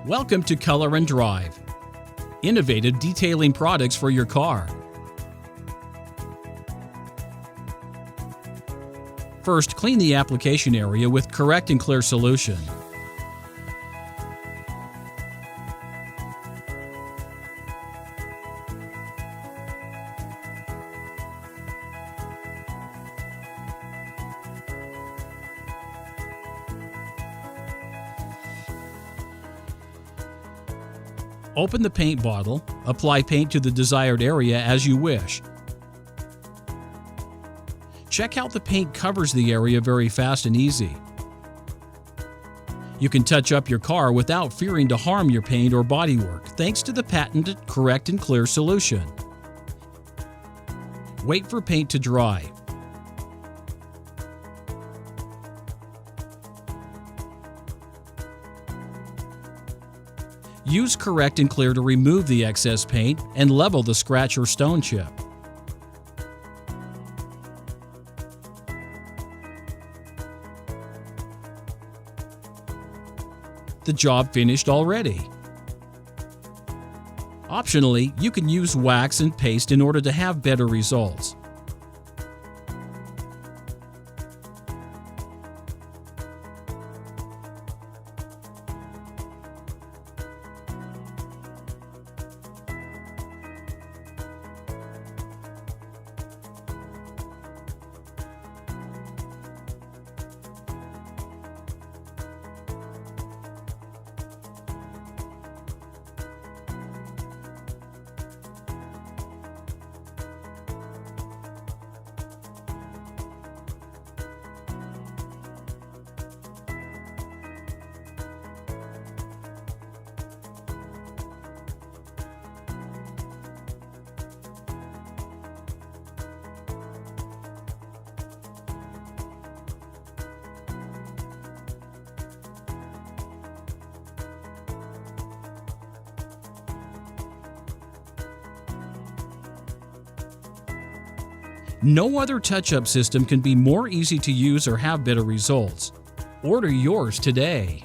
Welcome to Color and Drive, innovative detailing products for your car. First, clean the application area with correct and clear solution. Open the paint bottle, apply paint to the desired area as you wish. Check how the paint covers the area very fast and easy. You can touch up your car without fearing to harm your paint or bodywork thanks to the patented correct and clear solution. Wait for paint to dry. Use correct and clear to remove the excess paint and level the scratch or stone chip. The job finished already. Optionally, you can use wax and paste in order to have better results. No other touch-up system can be more easy to use or have better results. Order yours today.